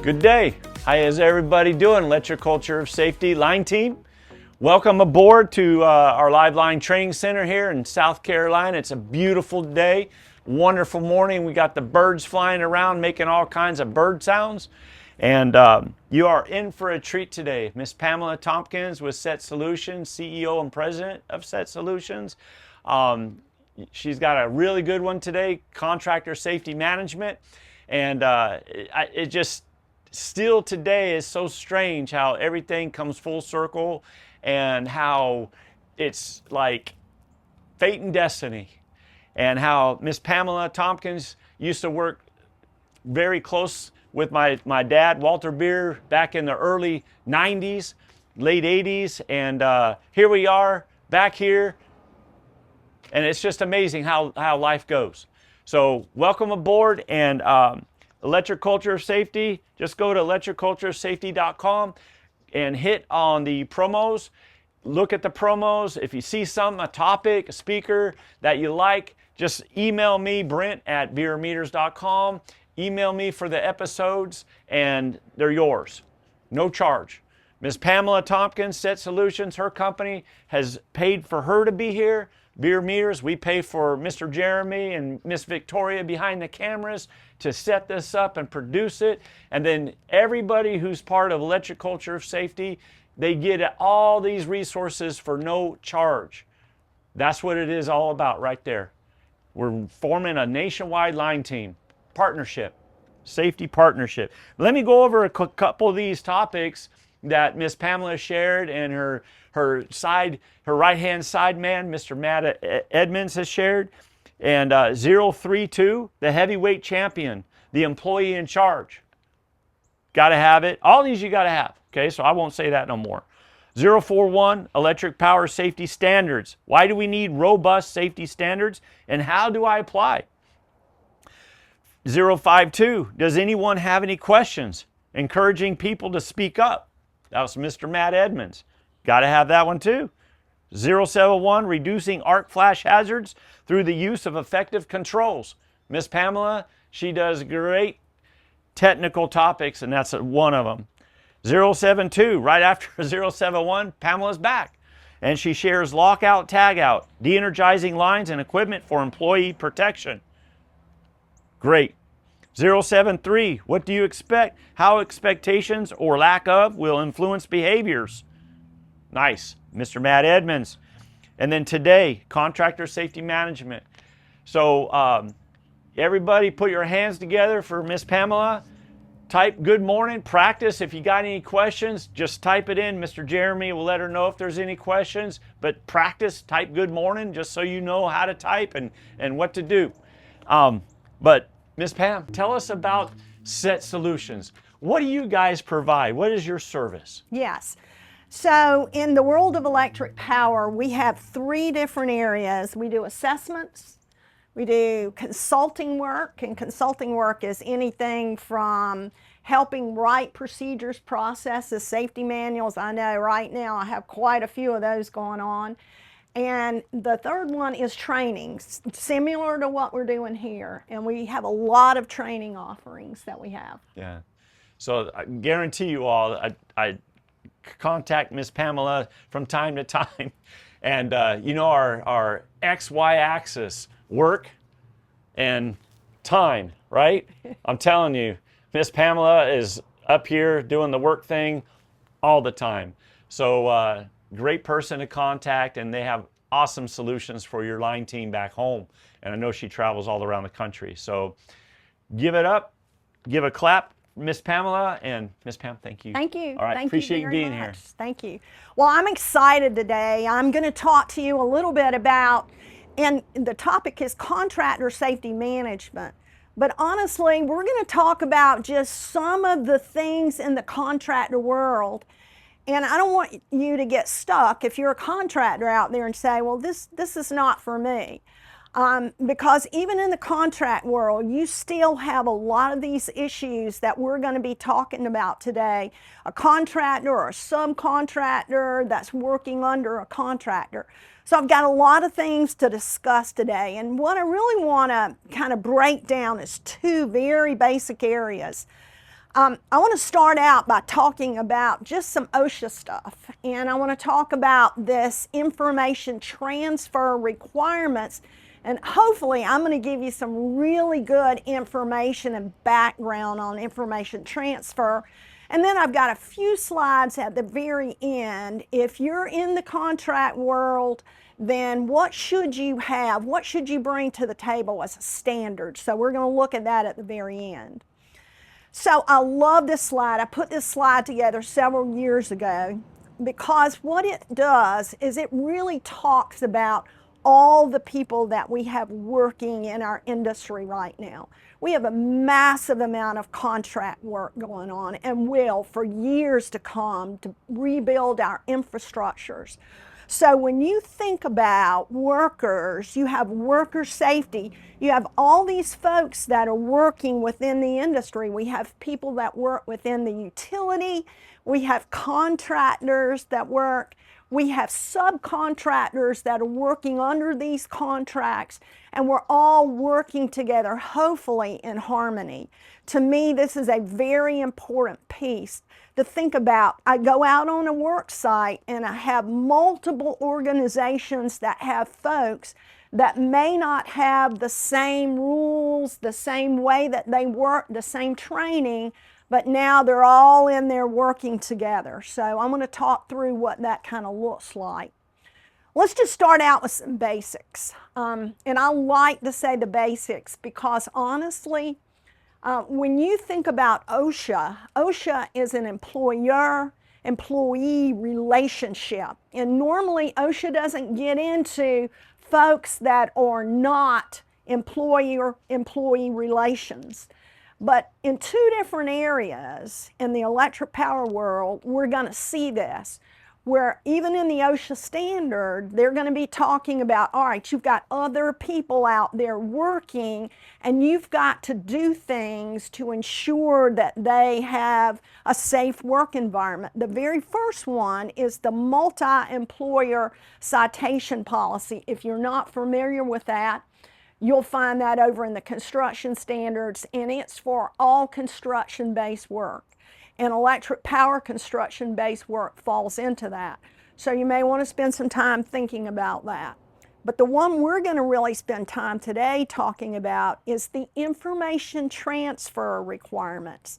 Good day. How is everybody doing? Electric Culture of Safety line team. Welcome aboard to our live line training center here in South Carolina. It's a beautiful day, wonderful morning. We got the birds flying around making all kinds of bird sounds. And you are in for a treat today. Miss Pamela Tompkins with SET Solutions, CEO and President of SET Solutions. She's got a really good one today, Contractor Safety Management. And it just still today is so strange how everything comes full circle and how it's like fate and destiny, and how Miss Pamela Tompkins used to work very close with my dad, Walter Beer, back in the early 90s, late 80s, and here we are back here, and it's just amazing how life goes. So welcome aboard, and Electric Culture of Safety, just go to electricculturesafety.com and hit on the promos. Look at the promos. If you see something, a topic, a speaker that you like, just email me, Brent at bierermeters.com. Email me for the episodes, and they're yours. No charge. Ms. Pamela Tompkins, SET Solutions, her company has paid for her to be here. Beer Meters, we pay for Mr. Jeremy and Miss Victoria behind the cameras to set this up and produce it. And then everybody who's part of Electric Culture of Safety, they get all these resources for no charge. That's what it is all about right there. We're forming a nationwide line team, partnership, safety partnership. Let me go over a couple of these topics that Miss Pamela shared, and her right-hand side man, Mr. Matt Edmonds, has shared. And 032, the heavyweight champion, the employee in charge. Got to have it. All these you got to have. Okay, so I won't say that no more. 041, electric power safety standards. Why do we need robust safety standards, and how do I apply? 052, does anyone have any questions? Encouraging people to speak up. That was Mr. Matt Edmonds. Got to have that one too. 071, reducing arc flash hazards through the use of effective controls. Miss Pamela, she does great technical topics, and that's one of them. 072, right after 071, Pamela's back, and she shares lockout, tagout, de-energizing lines and equipment for employee protection. Great. 073, what do you expect? How expectations or lack of will influence behaviors. Nice, Mr. Matt Edmonds. And then today, contractor safety management. So everybody put your hands together for Miss Pamela. Type good morning, practice. If you got any questions, just type it in. Mr. Jeremy will let her know if there's any questions, but practice, type good morning, just so you know how to type and what to do. But Ms. Pam, tell us about SET Solutions. What do you guys provide? What is your service? Yes. So in the world of electric power, we have three different areas. We do assessments, we do consulting work, and consulting work is anything from helping write procedures, processes, safety manuals. I know right now I have quite a few of those going on. And the third one is training, similar to what we're doing here. And we have a lot of training offerings that we have. Yeah. So I guarantee you all, I contact Miss Pamela from time to time. And you know, our XY axis, work and time, right? I'm telling you, Miss Pamela is up here doing the work thing all the time. So great person to contact, and they have awesome solutions for your line team back home. And I know she travels all around the country. So give it up, give a clap, Miss Pamela, and Miss Pam, thank you. Thank you. All right, Thank appreciate you you very being much. here. Thank you. Well, I'm excited today. I'm going to talk to you a little bit about, and the topic is contractor safety management. But honestly, we're going to talk about just some of the things in the contractor world. And I don't want you to get stuck if you're a contractor out there and say, well, this is not for me. Because even in the contract world, you still have a lot of these issues that we're going to be talking about today. A contractor or a subcontractor that's working under a contractor. So I've got a lot of things to discuss today. And what I really want to kind of break down is two very basic areas. I want to start out by talking about just some OSHA stuff, and I want to talk about this information transfer requirements, and hopefully I'm going to give you some really good information and background on information transfer. And then I've got a few slides at the very end. If you're in the contract world, then what should you have? What should you bring to the table as a standard? So we're going to look at that at the very end. So I love this slide. I put this slide together several years ago because what it does is it really talks about all the people that we have working in our industry right now. We have a massive amount of contract work going on and will for years to come to rebuild our infrastructures. So when you think about workers, you have worker safety, you have all these folks that are working within the industry. We have people that work within the utility, we have contractors that work, we have subcontractors that are working under these contracts, and we're all working together, hopefully in harmony. To me, this is a very important piece to think about. I go out on a work site and I have multiple organizations that have folks that may not have the same rules, the same way that they work, the same training, but now they're all in there working together. So I'm going to talk through what that kind of looks like. Let's just start out with some basics. And I like to say the basics because honestly, when you think about OSHA, OSHA is an employer-employee relationship. And normally OSHA doesn't get into folks that are not employer-employee relations. But in two different areas in the electric power world, we're going to see this, where even in the OSHA standard, they're going to be talking about, all right, you've got other people out there working, and you've got to do things to ensure that they have a safe work environment. The very first one is the multi-employer citation policy. If you're not familiar with that, you'll find that over in the construction standards, and it's for all construction-based work. And electric power construction-based work falls into that. So you may want to spend some time thinking about that. But the one we're going to really spend time today talking about is the information transfer requirements.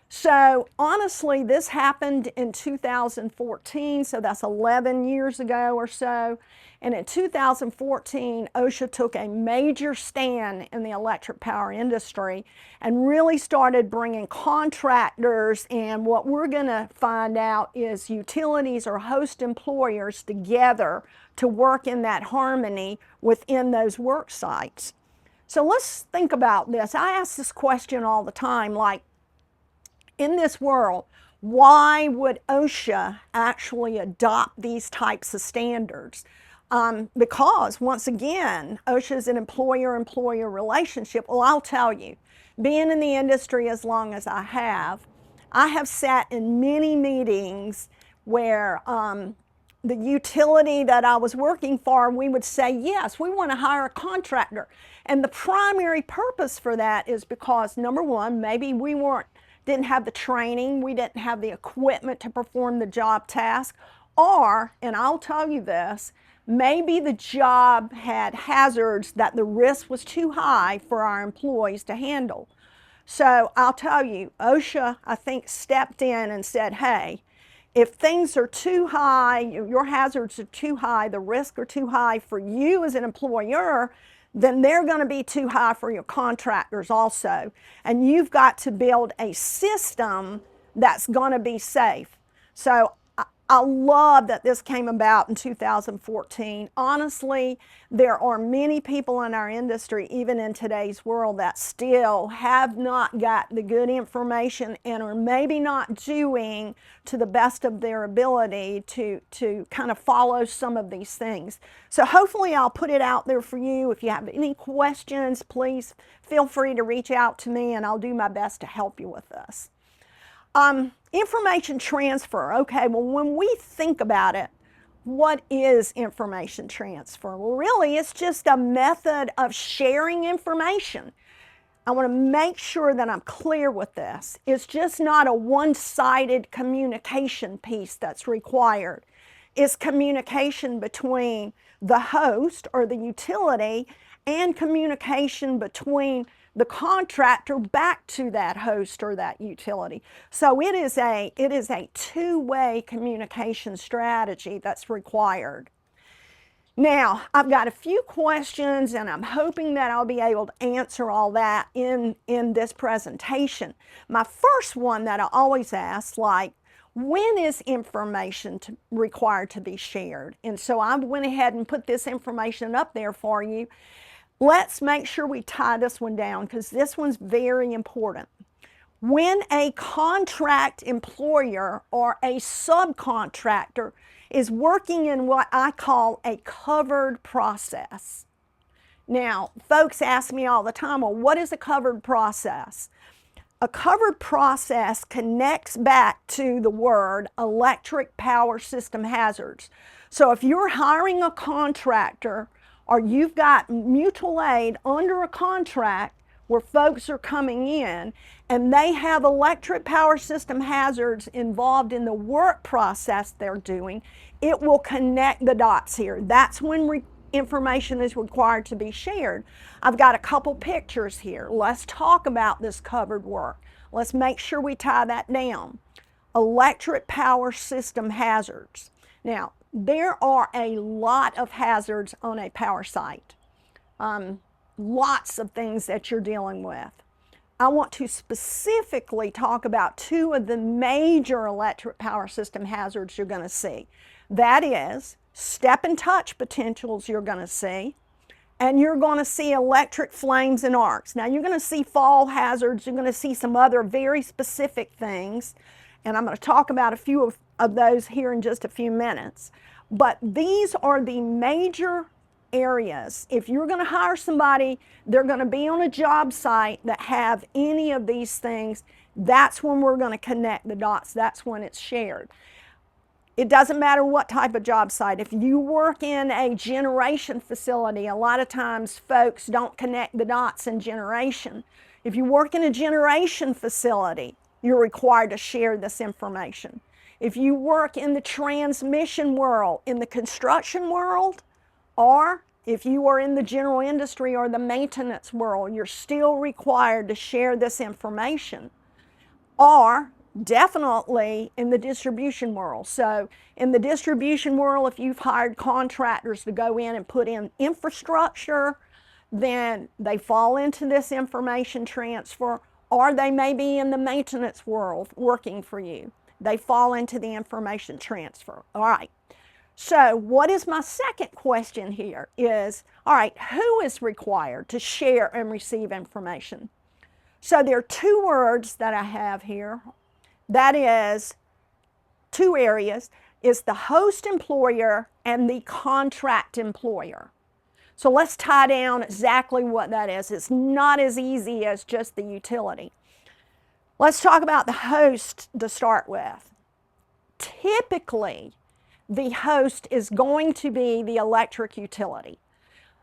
So honestly, this happened in 2014, so that's 11 years ago or so. And in 2014, OSHA took a major stand in the electric power industry and really started bringing contractors, and what we're going to find out is utilities or host employers together to work in that harmony within those work sites. So let's think about this. I ask this question all the time, like, in this world, why would OSHA actually adopt these types of standards? Because, once again, OSHA is an employer-employer relationship. Well, I'll tell you, being in the industry as long as I have sat in many meetings where the utility that I was working for, we would say, yes, we want to hire a contractor. And the primary purpose for that is because, number one, maybe we didn't have the training, we didn't have the equipment to perform the job task, or, and I'll tell you this, maybe the job had hazards that the risk was too high for our employees to handle. So I'll tell you, OSHA, I think, stepped in and said, hey, if things are too high, your hazards are too high, the risks are too high for you as an employer, then they're going to be too high for your contractors also. And you've got to build a system that's going to be safe. So I love that this came about in 2014. Honestly, there are many people in our industry, even in today's world, that still have not got the good information and are maybe not doing to the best of their ability to kind of follow some of these things. So hopefully I'll put it out there for you. If you have any questions, please feel free to reach out to me and I'll do my best to help you with this. Information transfer. Okay, well, when we think about it, what is information transfer? Well, really, it's just a method of sharing information. I want to make sure that I'm clear with this. It's just not a one-sided communication piece that's required. It's communication between the host or the utility and communication between the contractor back to that host or that utility. So it is a two-way communication strategy that's required. Now, I've got a few questions and I'm hoping that I'll be able to answer all that in this presentation. My first one that I always ask, like, when is information required to be shared? And so I went ahead and put this information up there for you. Let's make sure we tie this one down because this one's very important. When a contract employer or a subcontractor is working in what I call a covered process. Now, folks ask me all the time, well, what is a covered process? A covered process connects back to the word electric power system hazards. So if you're hiring a contractor or you've got mutual aid under a contract where folks are coming in and they have electric power system hazards involved in the work process they're doing, it will connect the dots here. That's when information is required to be shared. I've got a couple pictures here. Let's talk about this covered work. Let's make sure we tie that down. Electric power system hazards. Now, there are a lot of hazards on a power site. Lots of things that you're dealing with. I want to specifically talk about two of the major electric power system hazards you're going to see. That is step and touch potentials you're going to see, and you're going to see electric flames and arcs. Now you're going to see fall hazards, you're going to see some other very specific things, and I'm going to talk about a few of those here in just a few minutes. But these are the major areas. If you're going to hire somebody, they're going to be on a job site that have any of these things. That's when we're going to connect the dots. That's when it's shared. It doesn't matter what type of job site. If you work in a generation facility, a lot of times folks don't connect the dots in generation. If you work in a generation facility, you're required to share this information. If you work in the transmission world, in the construction world, or if you are in the general industry or the maintenance world, you're still required to share this information. Or definitely in the distribution world. So in the distribution world, if you've hired contractors to go in and put in infrastructure, then they fall into this information transfer, or they may be in the maintenance world working for you. They fall into the information transfer. All right. So what is my second question here is, all right, who is required to share and receive information? So there are two words that I have here. That is two areas, is the host employer and the contract employer. So let's tie down exactly what that is. It's not as easy as just the utility. Let's talk about the host to start with. Typically, the host is going to be the electric utility.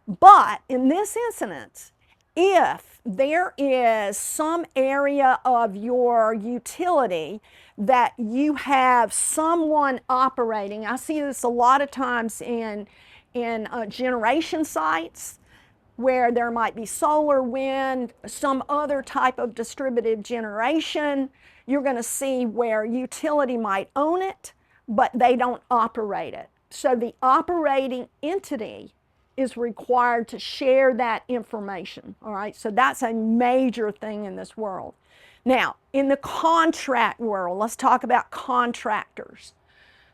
But in this instance, if there is some area of your utility that you have someone operating, I see this a lot of times in generation sites where there might be solar, wind, some other type of distributed generation. You're going to see where utility might own it, but they don't operate it. So the operating entity is required to share that information, all right? So that's a major thing in this world. Now, in the contract world, let's talk about contractors.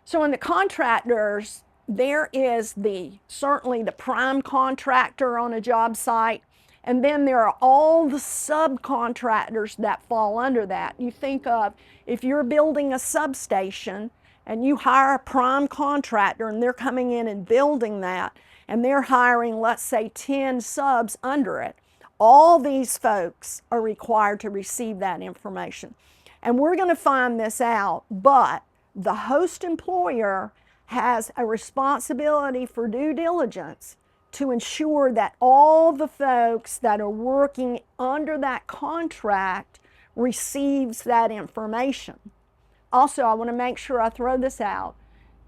So in the contractors, there is certainly the prime contractor on a job site, and then there are all the subcontractors that fall under that. You think of, if you're building a substation and you hire a prime contractor and they're coming in and building that, and they're hiring, let's say, 10 subs under it, all these folks are required to receive that information. And we're going to find this out, but the host employer has a responsibility for due diligence to ensure that all the folks that are working under that contract receives that information. Also, I want to make sure I throw this out.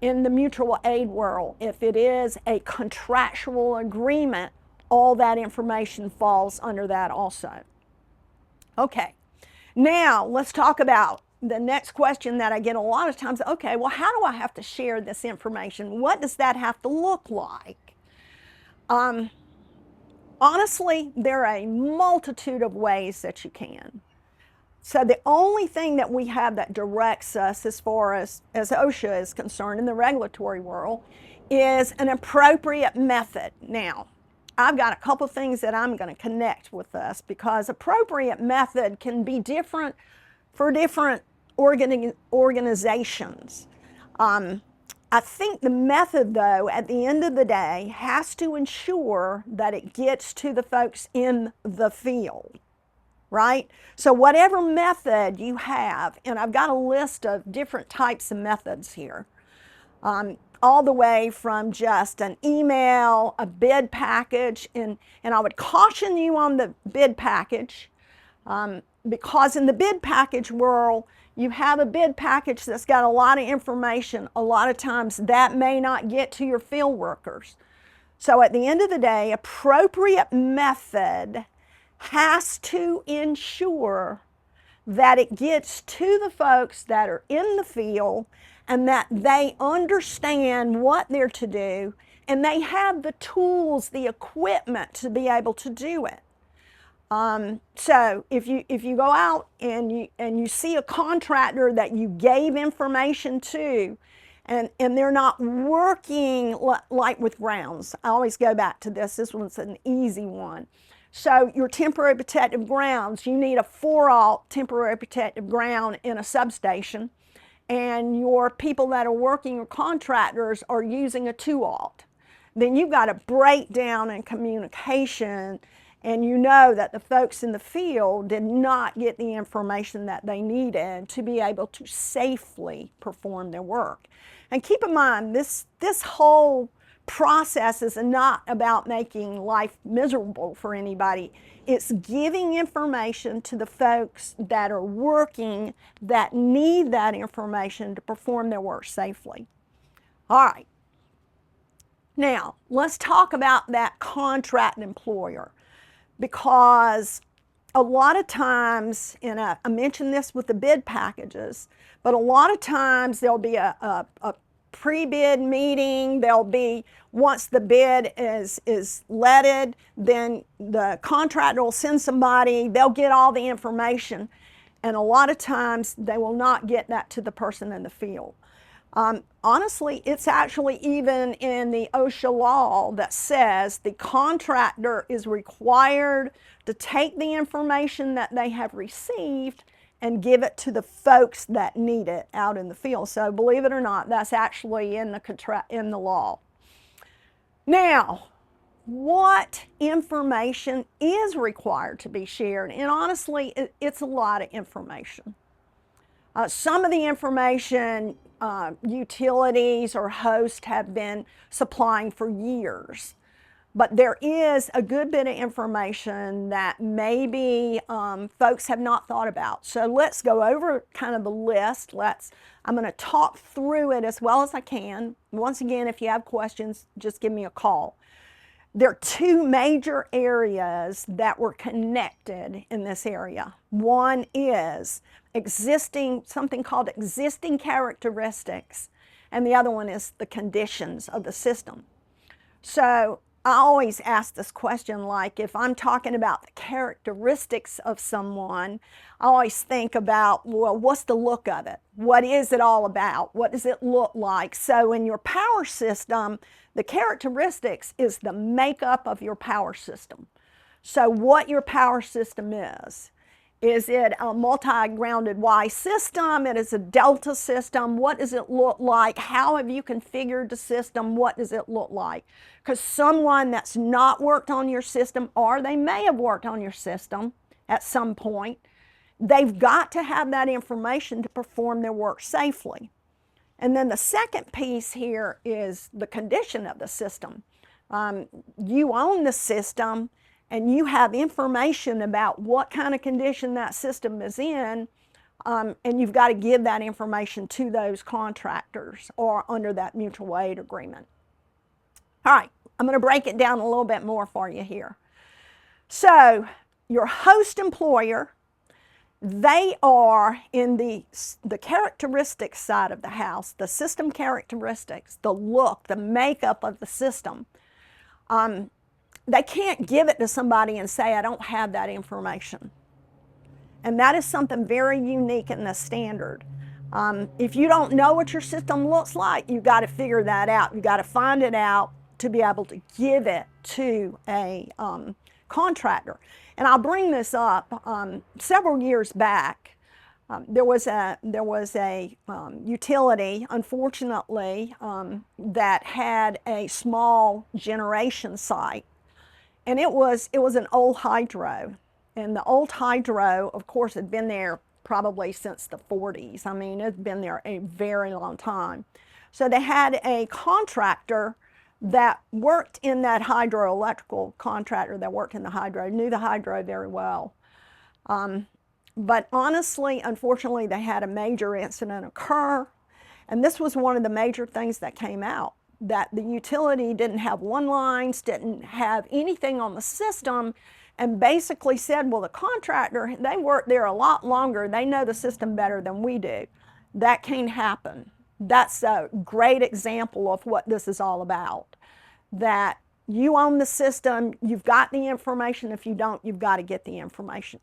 In the mutual aid world, if it is a contractual agreement, all that information falls under that also. Okay, now let's talk about the next question that I get a lot of times. Okay, well, how do I have to share this information? What does that have to look like? Honestly, there are a multitude of ways that you can. So the only thing that we have that directs us as far as OSHA is concerned in the regulatory world is an appropriate method. Now, I've got a couple things that I'm going to connect with us because appropriate method can be different for different organizations. I think the method, though, at the end of the day, has to ensure that it gets to the folks in the field. Right? So whatever method you have, and I've got a list of different types of methods here, all the way from just an email, a bid package, and I would caution you on the bid package because in the bid package world, you have a bid package that's got a lot of information. A lot of times that may not get to your field workers. So at the end of the day, appropriate method has to ensure that it gets to the folks that are in the field and that they understand what they're to do and they have the tools, the equipment to be able to do it. So if you go out and you see a contractor that you gave information to and they're not working like with grounds, I always go back to this one's an easy one. So your temporary protective grounds, you need a 4-aught temporary protective ground in a substation, and your people that are working, your contractors, are using a 2-aught. Then you've got a breakdown in communication, and you know that the folks in the field did not get the information that they needed to be able to safely perform their work. And keep in mind, this whole process is not about making life miserable for anybody. It's giving information to the folks that are working that need that information to perform their work safely. All right. Now, let's talk about that contract employer, because a lot of times, and I mentioned this with the bid packages, but a lot of times there'll be a pre-bid meeting. There'll be, once the bid is letted, then the contractor will send somebody, they'll get all the information, and a lot of times they will not get that to the person in the field. Honestly, it's actually even in the OSHA law that says the contractor is required to take the information that they have received and give it to the folks that need it out in the field. So believe it or not, that's actually in the law. Now, what information is required to be shared? And honestly, it's a lot of information. Some of the information utilities or hosts have been supplying for years. But there is a good bit of information that maybe folks have not thought about. So let's go over kind of the list. I'm going to talk through it as well as I can. Once again, if you have questions, just give me a call. There are two major areas that were connected in this area. One is something called existing characteristics, and the other one is the conditions of the system. So I always ask this question, like if I'm talking about the characteristics of someone, I always think about, well, what's the look of it? What is it all about? What does it look like? So in your power system, the characteristics is the makeup of your power system. So what your power system is it a multi-grounded Y system? It is a delta system? What does it look like? How have you configured the system? What does it look like? Because someone that's not worked on your system, or they may have worked on your system at some point, they've got to have that information to perform their work safely. And then the second piece here is the condition of the system. You own the system and you have information about what kind of condition that system is in, and you've got to give that information to those contractors or under that mutual aid agreement. All right, I'm going to break it down a little bit more for you here. So your host employer, they are in the characteristics side of the house, the system characteristics, the look, the makeup of the system. They can't give it to somebody and say, I don't have that information. And that is something very unique in the standard. If you don't know what your system looks like, you've got to figure that out. You've got to find it out to be able to give it to a contractor. And I'll bring this up. Several years back, there was a utility, unfortunately, that had a small generation site, and it was an old hydro. And the old hydro, of course, had been there probably since the 40s. I mean, it's been there a very long time. So they had a contractor that worked in that hydroelectrical contractor that worked in the hydro, knew the hydro very well. But honestly, unfortunately, they had a major incident occur. And this was one of the major things that came out, that the utility didn't have one lines, didn't have anything on the system, and basically said, well, the contractor, they worked there a lot longer. They know the system better than we do. That can't happen. That's a great example of what this is all about, that you own the system, you've got the information. If you don't, you've got to get the information.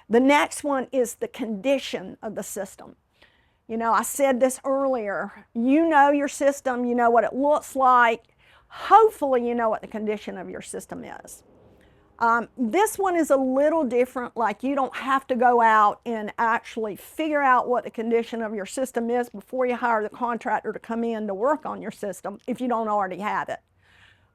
The next one is the condition of the system. You know, I said this earlier, you know your system, you know what it looks like. Hopefully you know what the condition of your system is. This one is a little different, like you don't have to go out and actually figure out what the condition of your system is before you hire the contractor to come in to work on your system if you don't already have it.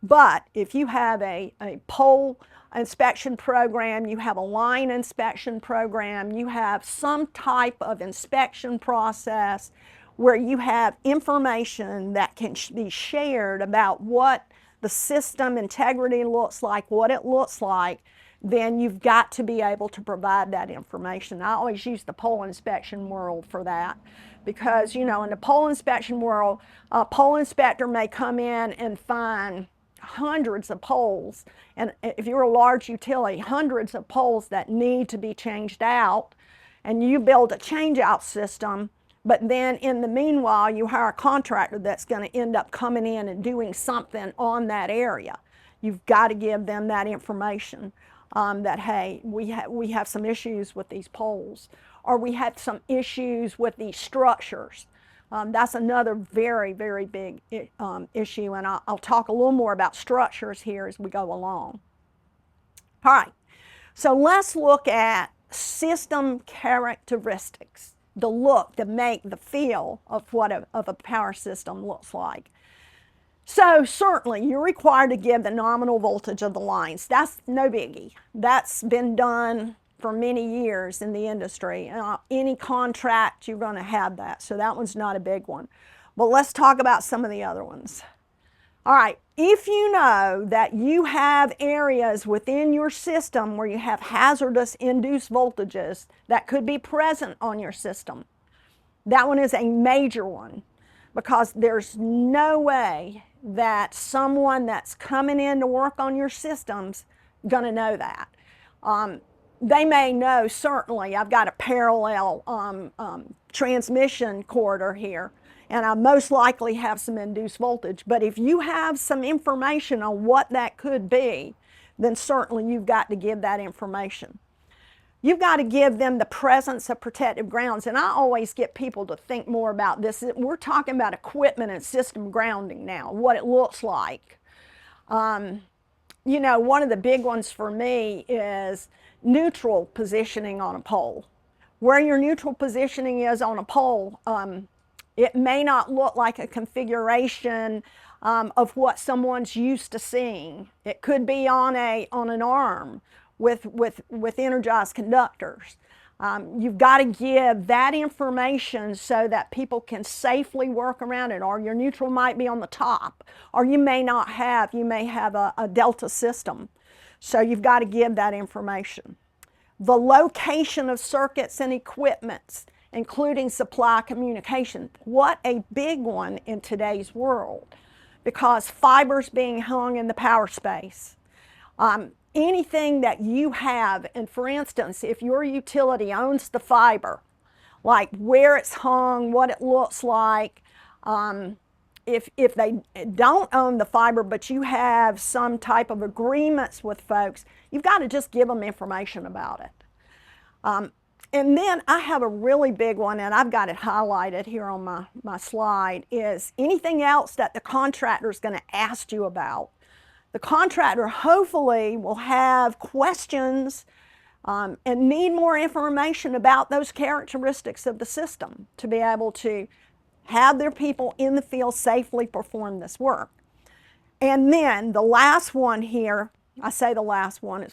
But if you have a pole inspection program, you have a line inspection program, you have some type of inspection process where you have information that can be shared about what the system integrity looks like, what it looks like, then you've got to be able to provide that information. I always use the pole inspection world for that because, you know, in the pole inspection world, a pole inspector may come in and find hundreds of poles, and if you're a large utility, hundreds of poles that need to be changed out, and you build a change-out system. But then in the meanwhile, you hire a contractor that's going to end up coming in and doing something on that area. You've got to give them that information that, hey, we have some issues with these poles, or we have some issues with these structures. That's another very, very big issue, and I'll talk a little more about structures here as we go along. All right, so let's look at system characteristics. The look, the make, the feel of what of a power system looks like. So certainly you're required to give the nominal voltage of the lines. That's no biggie. That's been done for many years in the industry. Any contract, you're going to have that. So that one's not a big one. But let's talk about some of the other ones. All right, if you know that you have areas within your system where you have hazardous induced voltages that could be present on your system, that one is a major one, because there's no way that someone that's coming in to work on your system's gonna know that. They may know, certainly, I've got a parallel transmission corridor here, and I most likely have some induced voltage. But if you have some information on what that could be, then certainly you've got to give that information. You've got to give them the presence of protective grounds. And I always get people to think more about this. We're talking about equipment and system grounding now, what it looks like. You know, one of the big ones for me is neutral positioning on a pole. Where your neutral positioning is on a pole, it may not look like a configuration of what someone's used to seeing. It could be on an arm with energized conductors. You've got to give that information so that people can safely work around it, or your neutral might be on the top, or you may not have, you may have a delta system. So you've got to give that information. The location of circuits and equipments, including supply communication. What a big one in today's world, because fiber's being hung in the power space. Anything that you have, and for instance, if your utility owns the fiber, like where it's hung, what it looks like, if they don't own the fiber but you have some type of agreements with folks, you've got to just give them information about it. And then I have a really big one, and I've got it highlighted here on my slide, is anything else that the contractor is going to ask you about. The contractor hopefully will have questions and need more information about those characteristics of the system to be able to have their people in the field safely perform this work. And then the last one here, I say the last one,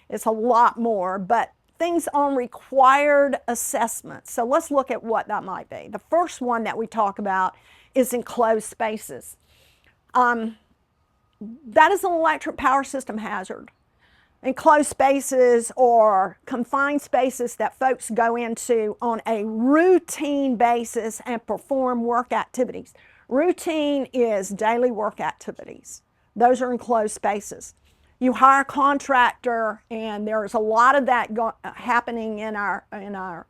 it's a lot more, but things on required assessments. So let's look at what that might be. The first one that we talk about is enclosed spaces. That is an electric power system hazard. Enclosed spaces or confined spaces that folks go into on a routine basis and perform work activities. Routine is daily work activities. Those are enclosed spaces. You hire a contractor, and there's a lot of that happening in the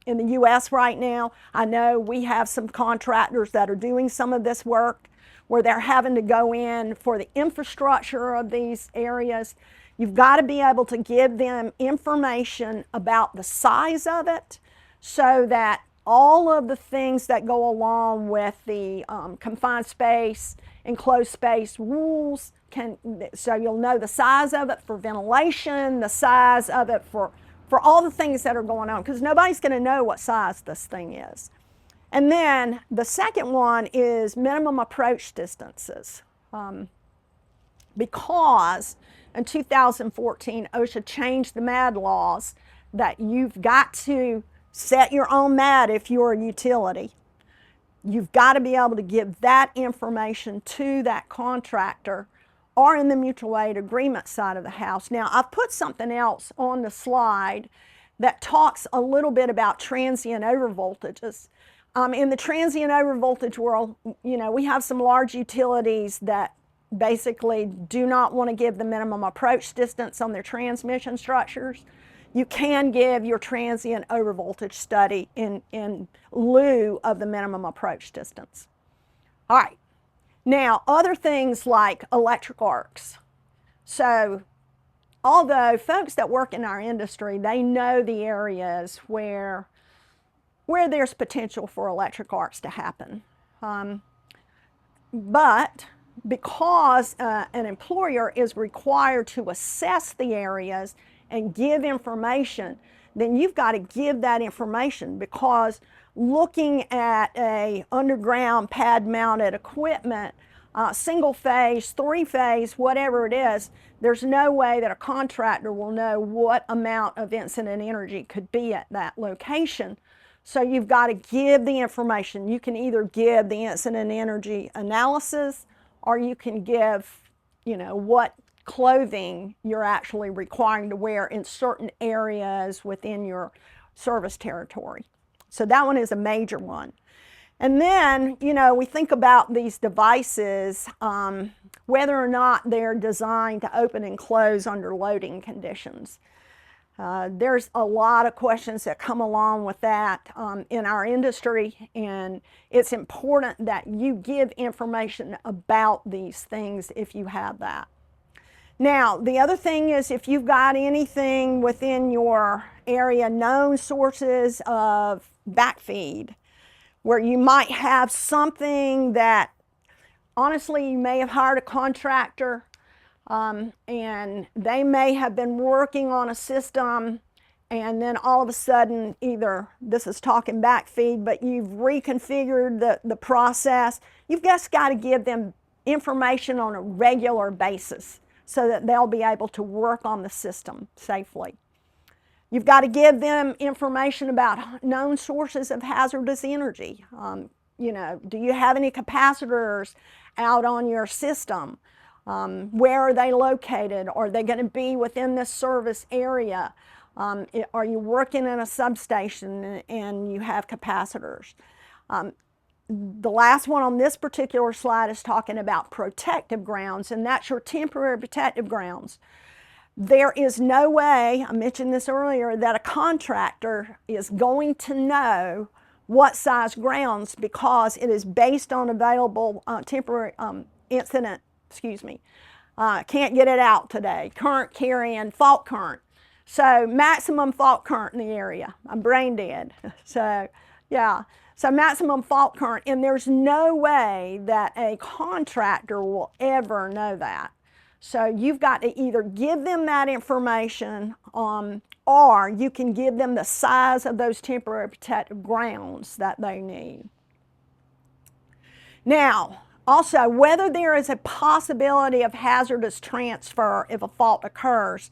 U.S. right now. I know we have some contractors that are doing some of this work where they're having to go in for the infrastructure of these areas. You've got to be able to give them information about the size of it so that all of the things that go along with the confined space, enclosed space rules, so you'll know the size of it for ventilation, the size of it for all the things that are going on, because nobody's going to know what size this thing is. And then the second one is minimum approach distances. Because in 2014, OSHA changed the MAD laws that you've got to set your own MAD if you're a utility. You've got to be able to give that information to that contractor or in the mutual aid agreement side of the house. Now, I've put something else on the slide that talks a little bit about transient overvoltages. In the transient overvoltage world, you know, we have some large utilities that basically do not want to give the minimum approach distance on their transmission structures. You can give your transient overvoltage study in lieu of the minimum approach distance. All right. Now, other things like electric arcs. So, although folks that work in our industry, they know the areas where there's potential for electric arcs to happen. But because an employer is required to assess the areas and give information, then you've got to give that information, because looking at a underground pad mounted equipment, single phase, three phase, whatever it is, there's no way that a contractor will know what amount of incident energy could be at that location. So you've got to give the information. You can either give the incident energy analysis, or you can give, you know, what clothing you're actually requiring to wear in certain areas within your service territory. So that one is a major one. And then, you know, we think about these devices, whether or not they're designed to open and close under loading conditions. There's a lot of questions that come along with that in our industry, and it's important that you give information about these things if you have that. Now, the other thing is, if you've got anything within your area, known sources of backfeed, where you might have something that, honestly, you may have hired a contractor and they may have been working on a system, and then all of a sudden, either this is talking backfeed, but you've reconfigured the process. You've just got to give them information on a regular basis so that they'll be able to work on the system safely. You've got to give them information about known sources of hazardous energy. You know, do you have any capacitors out on your system? Where are they located? Are they going to be within this service area? Are you working in a substation and you have capacitors? The last one on this particular slide is talking about protective grounds, and that's your temporary protective grounds. There is no way, I mentioned this earlier, that a contractor is going to know what size grounds because it is based on available temporary incident, can't get it out today, current carrying, fault current. So maximum fault current in the area. I'm brain dead. So yeah, so maximum fault current, and there's no way that a contractor will ever know that. So you've got to either give them that information or you can give them the size of those temporary protective grounds that they need. Now, also, whether there is a possibility of hazardous transfer if a fault occurs.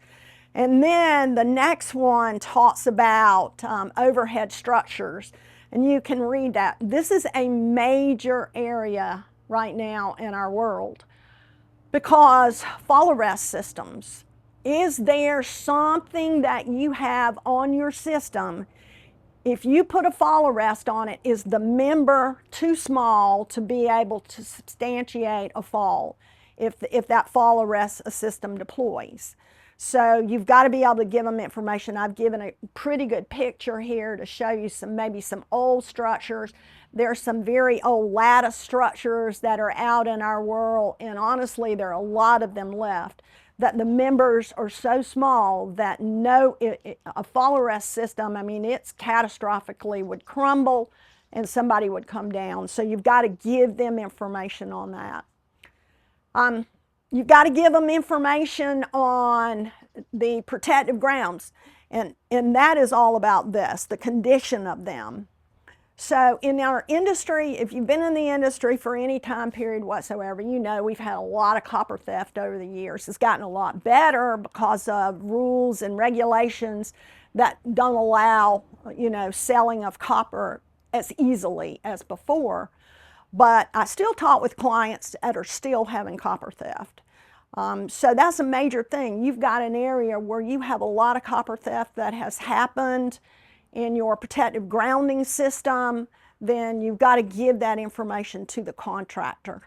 And then the next one talks about overhead structures, and you can read that. This is a major area right now in our world because fall arrest systems. Is there something that you have on your system? If you put a fall arrest on it, is the member too small to be able to substantiate a fall if that fall arrest system deploys? So you've got to be able to give them information. I've given a pretty good picture here to show you maybe some old structures. There's some very old lattice structures that are out in our world, and honestly, there are a lot of them left, that the members are so small that a fall arrest system, I mean, it's catastrophically would crumble and somebody would come down. So you've got to give them information on that. You've got to give them information on the protective grounds, and that is all about this, the condition of them. So in our industry, if you've been in the industry for any time period whatsoever, you know we've had a lot of copper theft over the years. It's gotten a lot better because of rules and regulations that don't allow, you know, selling of copper as easily as before. But I still talk with clients that are still having copper theft. So that's a major thing. You've got an area where you have a lot of copper theft that has happened in your protective grounding system, then you've got to give that information to the contractor.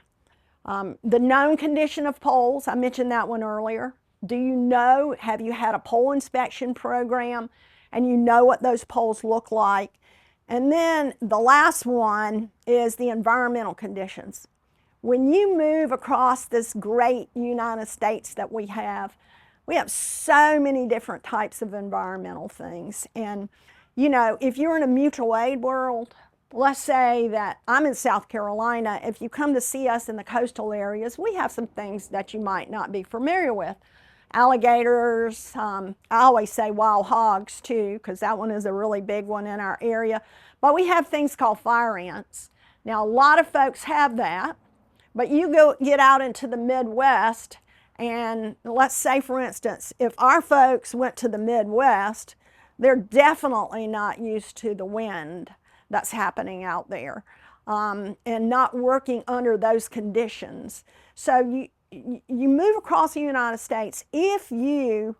The known condition of poles, I mentioned that one earlier. Do you know, have you had a pole inspection program and you know what those poles look like? And then the last one is the environmental conditions. When you move across this great United States that we have so many different types of environmental things. And you know, if you're in a mutual aid world, let's say that I'm in South Carolina, if you come to see us in the coastal areas, we have some things that you might not be familiar with. Alligators, I always say wild hogs too, because that one is a really big one in our area. But we have things called fire ants. Now, a lot of folks have that, but you get out into the Midwest, and let's say, for instance, if our folks went to the Midwest, they're definitely not used to the wind that's happening out there and not working under those conditions. So you move across the United States, if you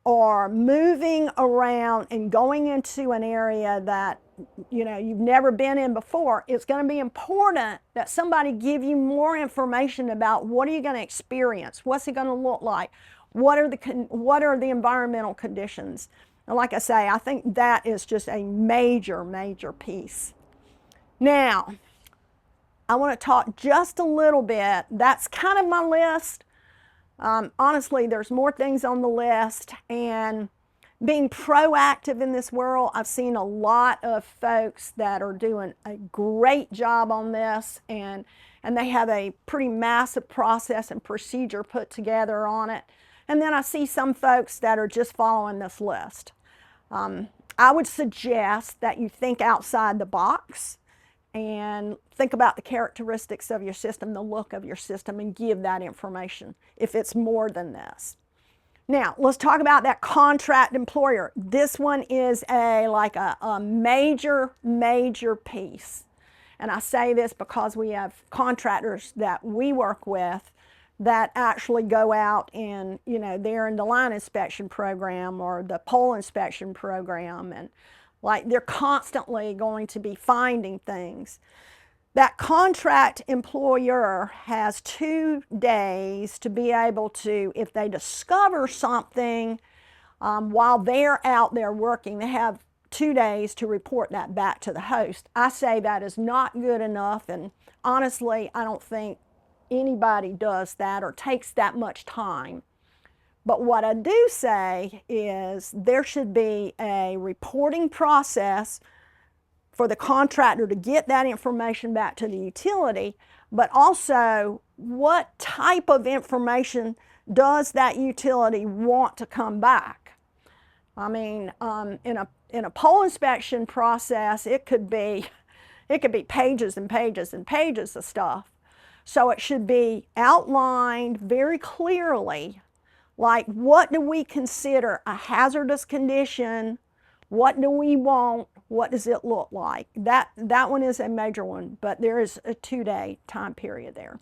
are moving around and going into an area that you know you've never been in before, it's going to be important that somebody give you more information about what are you going to experience, what's it going to look like, what are the environmental conditions. And like I say, I think that is just a major, major piece. Now, I want to talk just a little bit. That's kind of my list. Honestly, there's more things on the list. And being proactive in this world, I've seen a lot of folks that are doing a great job on this. And they have a pretty massive process and procedure put together on it. And then I see some folks that are just following this list. I would suggest that you think outside the box and think about the characteristics of your system, the look of your system, and give that information if it's more than this. Now, let's talk about that contract employer. This one is like a major, major piece. And I say this because we have contractors that we work with that actually go out and, they're in the line inspection program or the pole inspection program, and like they're constantly going to be finding things. That contract employer has 2 days to be able to, if they discover something while they're out there working, they have 2 days to report that back to the host. I say that is not good enough, and honestly, I don't think anybody does that or takes that much time. But what I do say is there should be a reporting process for the contractor to get that information back to the utility, but also what type of information does that utility want to come back? I mean, in a pole inspection process, it could be pages and pages and pages of stuff. So it should be outlined very clearly, like what do we consider a hazardous condition? What do we want? What does it look like? That one is a major one, but there is a 2-day time period there.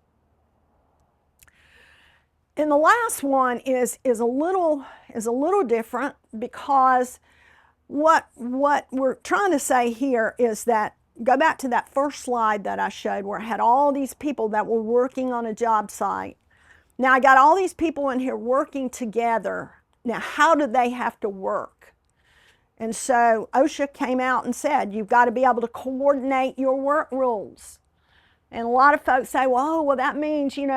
And the last one is a little different, because what we're trying to say here is that, go back to that first slide that I showed where I had all these people that were working on a job site. Now I got all these people in here working together. Now how do they have to work? And so OSHA came out and said, you've got to be able to coordinate your work rules. And a lot of folks say, well, that means, you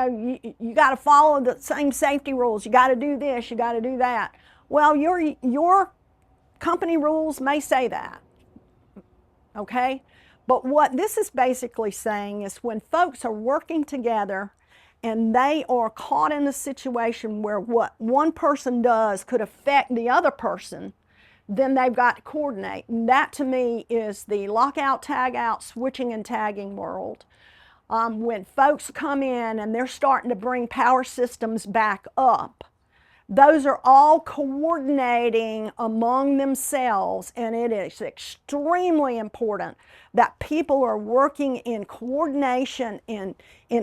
got to follow the same safety rules. You got to do this, you got to do that. Well, your company rules may say that, okay? But what this is basically saying is when folks are working together and they are caught in a situation where what one person does could affect the other person, then they've got to coordinate. And that to me is the lockout, tag out, switching and tagging world. When folks come in and they're starting to bring power systems back up, those are all coordinating among themselves, and it is extremely important that people are working in coordination, in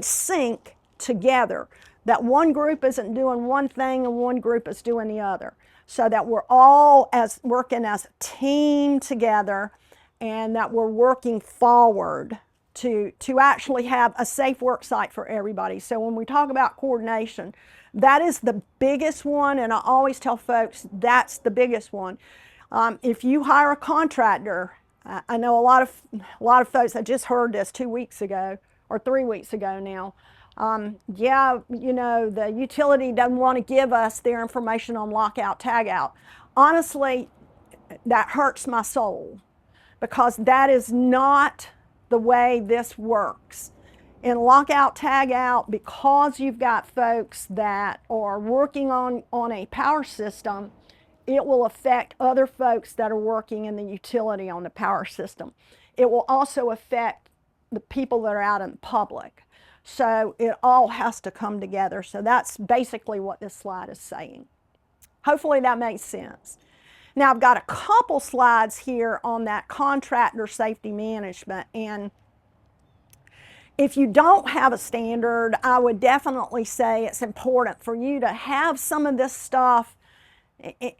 sync together, that one group isn't doing one thing and one group is doing the other, so that we're all working as a team together, and that we're working forward to actually have a safe work site for everybody. So when we talk about coordination, that is the biggest one, and I always tell folks that's the biggest one. If you hire a contractor, I know a lot of folks, I just heard this 2 weeks ago or 3 weeks ago now. Yeah, the utility doesn't want to give us their information on lockout, tagout. Honestly, that hurts my soul, because that is not the way this works. In lockout, tagout, because you've got folks that are working on a power system, it will affect other folks that are working in the utility on the power system. It will also affect the people that are out in public. So it all has to come together. So that's basically what this slide is saying. Hopefully that makes sense. Now I've got a couple slides here on that contractor safety management, and if you don't have a standard, I would definitely say it's important for you to have some of this stuff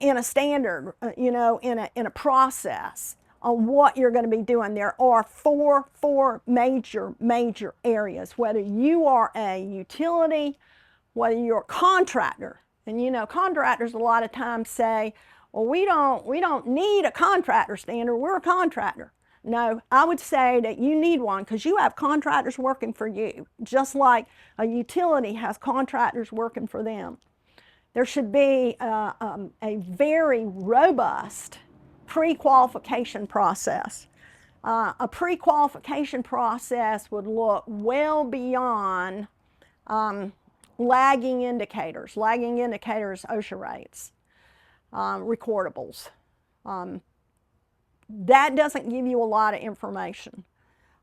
in a standard, in a process on what you're going to be doing. There are four major areas, whether you are a utility, whether you're a contractor. And contractors a lot of times say, well, we don't need a contractor standard, we're a contractor. No, I would say that you need one, because you have contractors working for you, just like a utility has contractors working for them. There should be a very robust pre-qualification process. A pre-qualification process would look well beyond lagging indicators. Lagging indicators, OSHA rates, recordables. That doesn't give you a lot of information.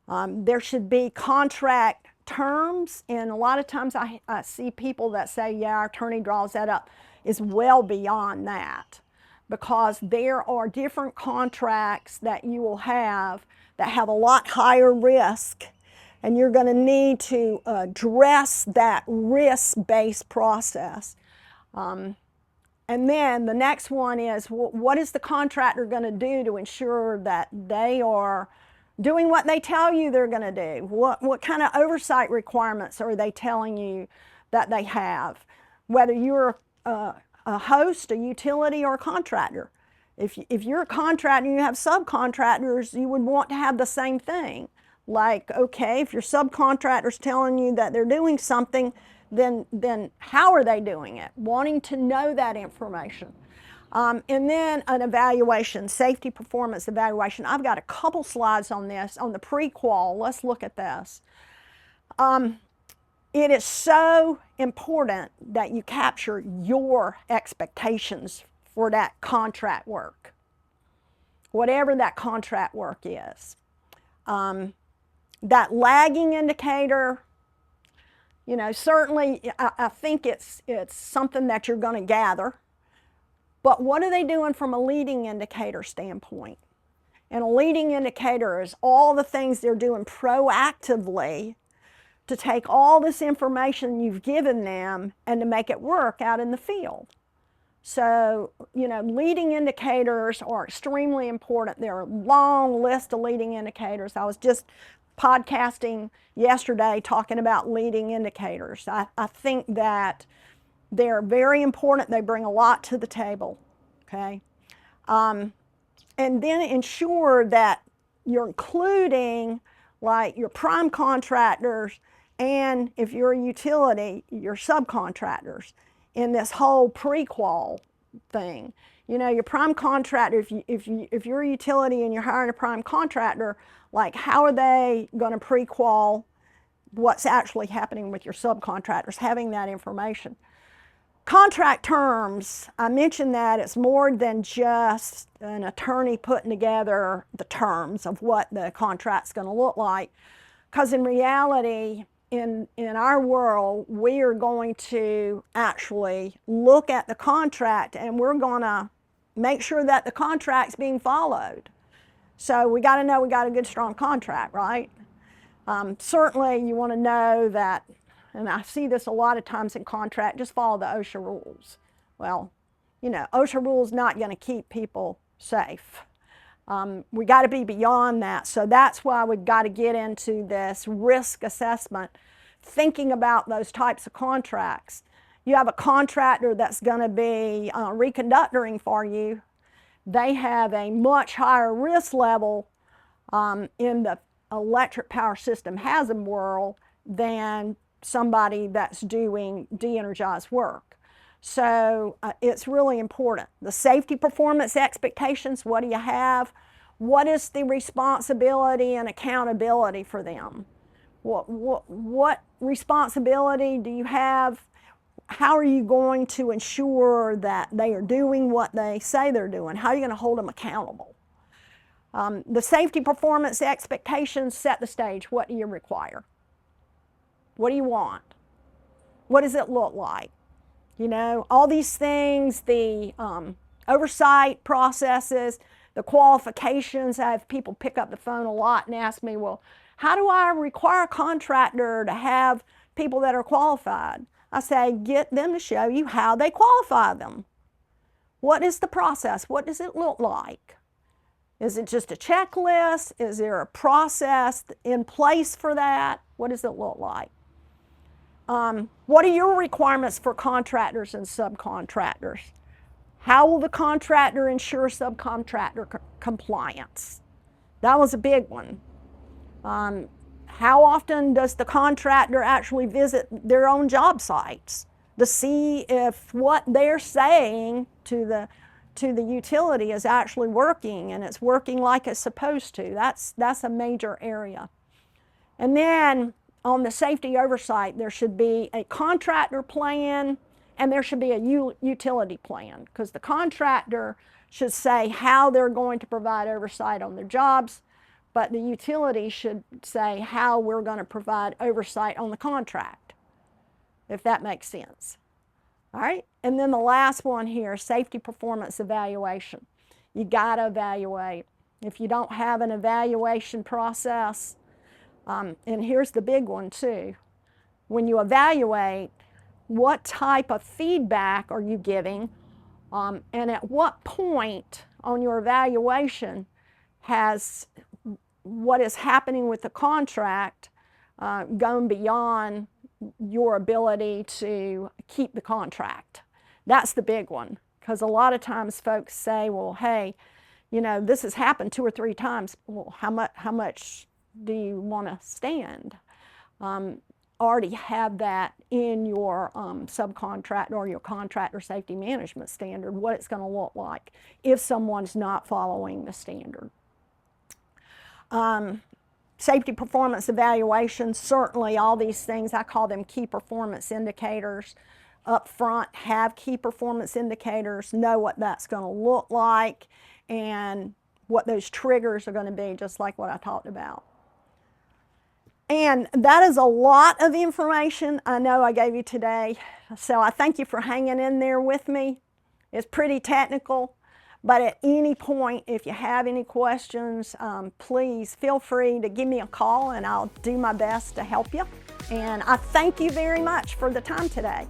There should be contract terms, and a lot of times I see people that say, yeah, our attorney draws that up. is well beyond that, because there are different contracts that you will have that have a lot higher risk, and you're going to need to address that risk-based process. And then the next one is, what is the contractor going to do to ensure that they are doing what they tell you they're going to do? What kind of oversight requirements are they telling you that they have? Whether you're a host, a utility, or a contractor. If you're a contractor and you have subcontractors, you would want to have the same thing. Like, okay, if your subcontractor's telling you that they're doing something, then how are they doing it? Wanting to know that information. And then an evaluation, safety performance evaluation. I've got a couple slides on this, on the pre-qual. Let's look at this. It is so important that you capture your expectations for that contract work, whatever that contract work is. That lagging indicator, you know, certainly I think it's something that you're going to gather, but what are they doing from a leading indicator standpoint? And a leading indicator is all the things they're doing proactively to take all this information you've given them and to make it work out in the field. So, you know, leading indicators are extremely important. There are a long list of leading indicators. I was just podcasting yesterday talking about leading indicators. I think that they're very important. They bring a lot to the table, okay? And then ensure that you're including, like, your prime contractors, and if you're a utility, your subcontractors in this whole pre-qual thing. You know, your prime contractor, if you're a utility and you're hiring a prime contractor, like, how are they going to pre-qual what's actually happening with your subcontractors, having that information. Contract terms, I mentioned that it's more than just an attorney putting together the terms of what the contract's going to look like, because in reality, in our world, we are going to actually look at the contract and we're going to make sure that the contract's being followed. So we got to know we got a good, strong contract, right? Certainly you want to know that, and I see this a lot of times in contract, just follow the OSHA rules. Well, you know, OSHA rules not going to keep people safe. We got to be beyond that. So that's why we've got to get into this risk assessment, thinking about those types of contracts. You have a contractor that's going to be reconductoring for you. They have a much higher risk level in the electric power system hazard world than somebody that's doing de-energized work. So it's really important. The safety performance expectations, what do you have? What is the responsibility and accountability for them? What responsibility do you have? How are you going to ensure that they are doing what they say they're doing? How are you going to hold them accountable? The safety performance expectations set the stage. What do you require? What do you want? What does it look like? You know, all these things, the oversight processes, the qualifications. I have people pick up the phone a lot and ask me, well, how do I require a contractor to have people that are qualified? I say, get them to show you how they qualify them. What is the process? What does it look like? Is it just a checklist? Is there a process in place for that? What does it look like? What are your requirements for contractors and subcontractors? How will the contractor ensure subcontractor compliance? That was a big one. How often does the contractor actually visit their own job sites to see if what they're saying to the utility is actually working and it's working like it's supposed to? That's a major area. And then on the safety oversight, there should be a contractor plan and there should be a utility plan, because the contractor should say how they're going to provide oversight on their jobs, but the utility should say how we're going to provide oversight on the contract, if that makes sense. All right, and then the last one here, safety performance evaluation. You gotta evaluate. If you don't have an evaluation process, and here's the big one too, when you evaluate, what type of feedback are you giving, and at what point on your evaluation has what is happening with the contract gone beyond your ability to keep the contract. That's the big one, because a lot of times folks say, well, hey, you know, this has happened 2 or 3 times. Well, how much do you want to stand? Already have that in your subcontract or your contractor safety management standard, what it's going to look like if someone's not following the standard. Safety performance evaluation, certainly all these things, I call them key performance indicators. Up front, have key performance indicators, know what that's going to look like and what those triggers are going to be, just like what I talked about. And that is a lot of information I know I gave you today. So I thank you for hanging in there with me. It's pretty technical, but at any point, if you have any questions, please feel free to give me a call and I'll do my best to help you. And I thank you very much for the time today.